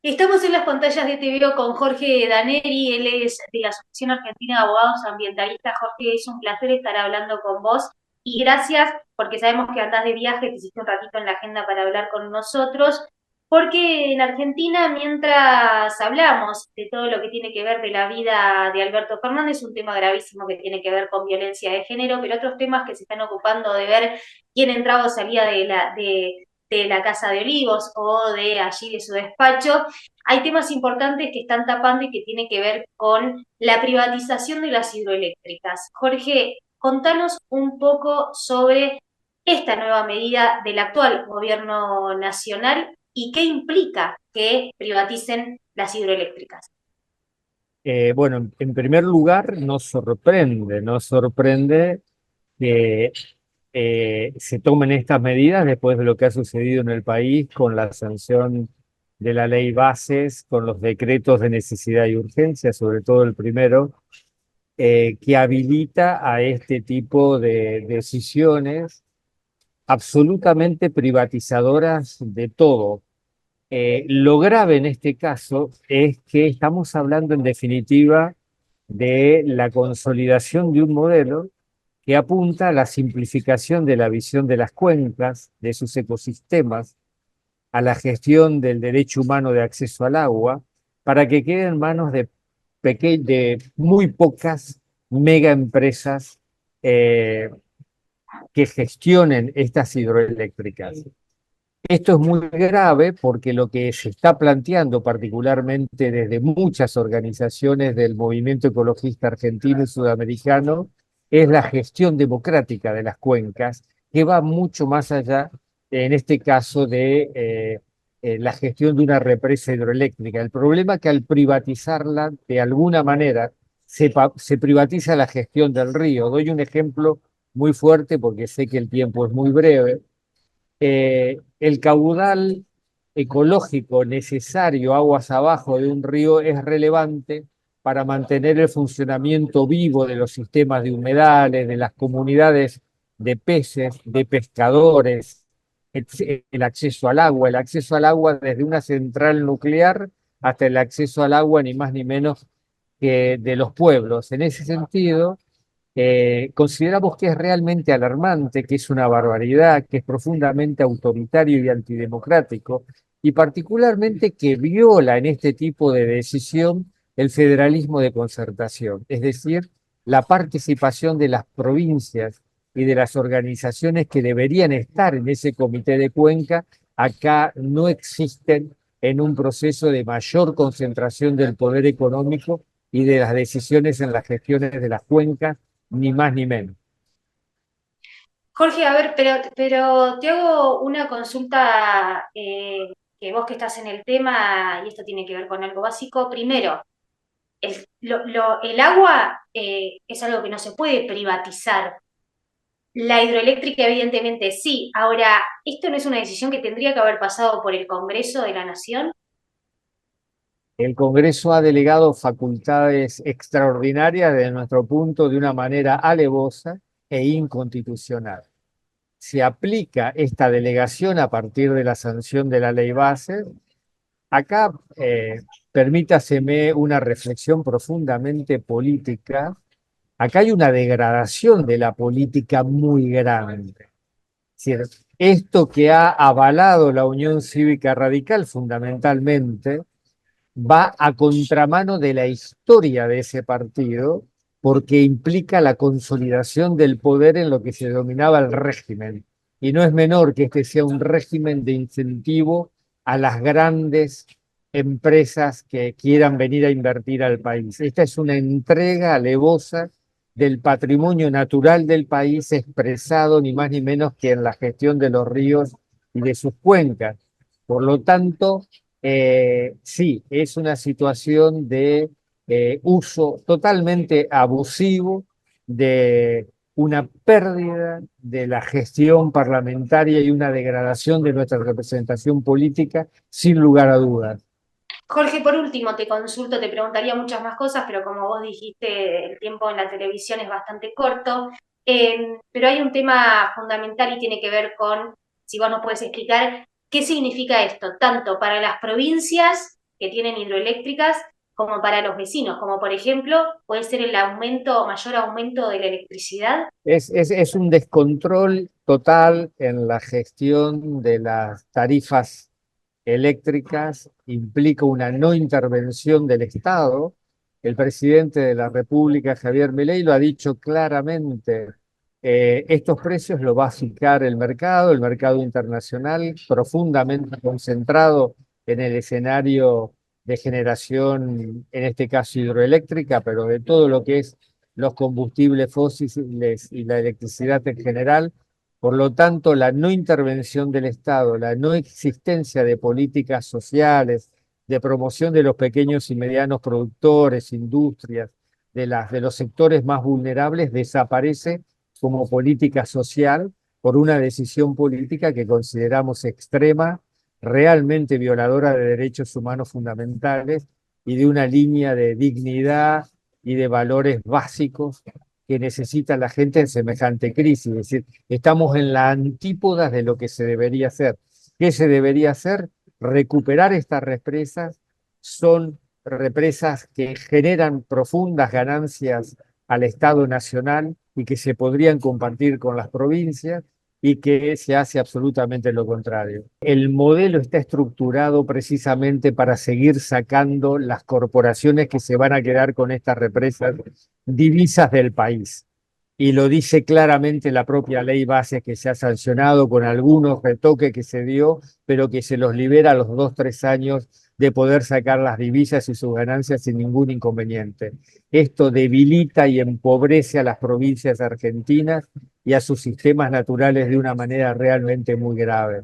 Estamos en las pantallas de TVO con Jorge Daneri, él es de la Asociación Argentina de Abogados Ambientalistas. Jorge, es un placer estar hablando con vos y gracias porque sabemos que andás de viaje, te hiciste un ratito en la agenda para hablar con nosotros, porque en Argentina, mientras hablamos de todo lo que tiene que ver de la vida de Alberto Fernández, un tema gravísimo que tiene que ver con violencia de género, pero otros temas que se están ocupando de ver quién entraba o salía de la Casa de Olivos o de allí de su despacho, hay temas importantes que están tapando y que tienen que ver con la privatización de las hidroeléctricas. Jorge, contanos un poco sobre esta nueva medida del actual gobierno nacional y qué implica que privaticen las hidroeléctricas. Bueno, en primer lugar, nos sorprende que se tomen estas medidas después de lo que ha sucedido en el país con la sanción de la ley Bases, con los decretos de necesidad y urgencia, sobre todo el primero, que habilita a este tipo de decisiones absolutamente privatizadoras de todo. Lo grave en este caso es que estamos hablando en definitiva de la consolidación de un modelo que apunta a la simplificación de la visión de las cuencas, de sus ecosistemas, a la gestión del derecho humano de acceso al agua, para que quede en manos de muy pocas mega empresas que gestionen estas hidroeléctricas. Esto es muy grave porque lo que se está planteando, particularmente desde muchas organizaciones del movimiento ecologista argentino y sudamericano, es la gestión democrática de las cuencas, que va mucho más allá, en este caso, de la gestión de una represa hidroeléctrica. El problema es que al privatizarla, de alguna manera, se privatiza la gestión del río. Doy un ejemplo muy fuerte porque sé que el tiempo es muy breve. El caudal ecológico necesario aguas abajo de un río es relevante para mantener el funcionamiento vivo de los sistemas de humedales, de las comunidades de peces, de pescadores, el acceso al agua desde una central nuclear hasta el acceso al agua ni más ni menos que de los pueblos. En ese sentido, consideramos que es realmente alarmante, que es una barbaridad, que es profundamente autoritario y antidemocrático, y particularmente que viola en este tipo de decisión el federalismo de concertación, es decir, la participación de las provincias y de las organizaciones que deberían estar en ese comité de cuenca, acá no existen en un proceso de mayor concentración del poder económico y de las decisiones en las gestiones de las cuencas ni más ni menos. Jorge, a ver, pero te hago una consulta que vos que estás en el tema, y esto tiene que ver con algo básico. Primero, el agua es algo que no se puede privatizar. La hidroeléctrica, evidentemente, sí. Ahora, ¿esto no es una decisión que tendría que haber pasado por el Congreso de la Nación? El Congreso ha delegado facultades extraordinarias desde nuestro punto de una manera alevosa e inconstitucional. Se aplica esta delegación a partir de la sanción de la ley base. Acá permítaseme una reflexión profundamente política. Acá hay una degradación de la política muy grande. Es decir, esto que ha avalado la Unión Cívica Radical fundamentalmente va a contramano de la historia de ese partido porque implica la consolidación del poder en lo que se denominaba el régimen. Y no es menor que este sea un régimen de incentivo a las grandes empresas que quieran venir a invertir al país. Esta es una entrega alevosa del patrimonio natural del país expresado ni más ni menos que en la gestión de los ríos y de sus cuencas. Por lo tanto, sí, es una situación de uso totalmente abusivo de una pérdida de la gestión parlamentaria y una degradación de nuestra representación política, sin lugar a dudas. Jorge, por último, te consulto, te preguntaría muchas más cosas, pero como vos dijiste, el tiempo en la televisión es bastante corto. Pero hay un tema fundamental y tiene que ver con, si vos nos puedes explicar, qué significa esto, tanto para las provincias, que tienen hidroeléctricas como para los vecinos, como por ejemplo puede ser el mayor aumento de la electricidad. Es un descontrol total en la gestión de las tarifas eléctricas, implica una no intervención del Estado. El presidente de la República, Javier Milei, lo ha dicho claramente. Estos precios los va a fijar el mercado internacional, profundamente concentrado en el escenario de generación, en este caso hidroeléctrica, pero de todo lo que es los combustibles fósiles y la electricidad en general. Por lo tanto, la no intervención del Estado, la no existencia de políticas sociales, de promoción de los pequeños y medianos productores, industrias, de los sectores más vulnerables, desaparece como política social por una decisión política que consideramos extrema, realmente violadora de derechos humanos fundamentales y de una línea de dignidad y de valores básicos que necesita la gente en semejante crisis. Es decir, estamos en la antípoda de lo que se debería hacer. ¿Qué se debería hacer? Recuperar estas represas. Son represas que generan profundas ganancias al Estado Nacional y que se podrían compartir con las provincias, y que se hace absolutamente lo contrario. El modelo está estructurado precisamente para seguir sacando las corporaciones que se van a quedar con estas represas divisas del país. Y lo dice claramente la propia ley base que se ha sancionado con algunos retoques que se dio, pero que se los libera a los 2, 3 años de poder sacar las divisas y sus ganancias sin ningún inconveniente. Esto debilita y empobrece a las provincias argentinas y a sus sistemas naturales de una manera realmente muy grave.